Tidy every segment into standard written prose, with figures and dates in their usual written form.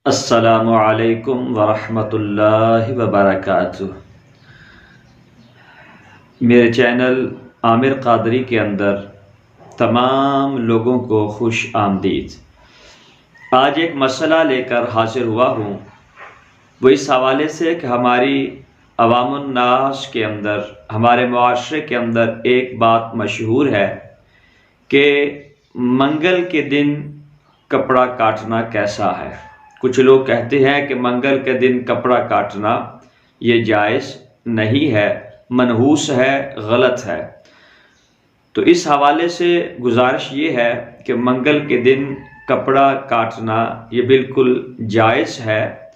अस्सलामु अलैकुम वरहमतुल्लाहि वबरकातुह। मेरे चैनल आमिर कादरी के अंदर तमाम लोगों को खुश आमदीद। आज एक मसला लेकर हाजिर हुआ हूँ, वो इस हवाले से कि हमारी अवामुन्नास के अंदर, हमारे मुआशरे के अंदर एक बात मशहूर है कि मंगल के दिन कपड़ा काटना कैसा है। कुछ लोग कहते हैं कि मंगल के दिन कपड़ा काटना ये जायज़ नहीं है, मनहूस है, गलत है। तो इस हवाले से गुजारिश ये है कि मंगल के दिन कपड़ा काटना ये बिल्कुल जायज़ है,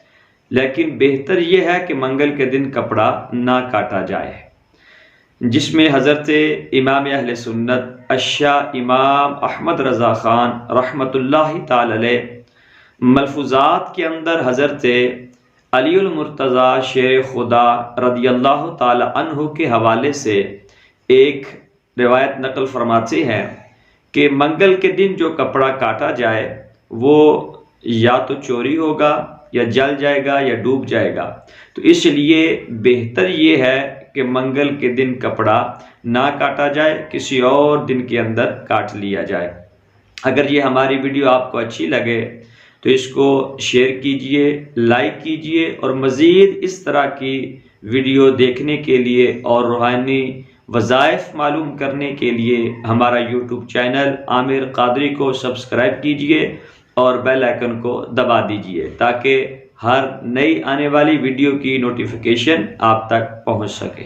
लेकिन बेहतर ये है कि मंगल के दिन कपड़ा ना काटा जाए, जिसमें हज़रत इमाम अहले सुन्नत अश्शा इमाम अहमद रज़ा ख़ान रहमतुल्लाहि ताला अलैह मलफूज़ात के अंदर हज़रत अलीउल मुर्तज़ा शेर खुदा रदियल्लाहु ताला अन्हु के हवाले से एक रिवायत नकल फरमाते हैं कि मंगल के दिन जो कपड़ा काटा जाए वो या तो चोरी होगा या जल जाएगा या डूब जाएगा। तो इसलिए बेहतर ये है कि मंगल के दिन कपड़ा ना काटा जाए, किसी और दिन के अंदर काट लिया जाए। अगर ये हमारी वीडियो आपको अच्छी लगे तो इसको शेयर कीजिए, लाइक कीजिए, और मज़ीद इस तरह की वीडियो देखने के लिए और रूहानी वज़ाइफ मालूम करने के लिए हमारा यूट्यूब चैनल आमिर कादरी को सब्सक्राइब कीजिए और बेल आइकन को दबा दीजिए, ताकि हर नई आने वाली वीडियो की नोटिफिकेशन आप तक पहुंच सके।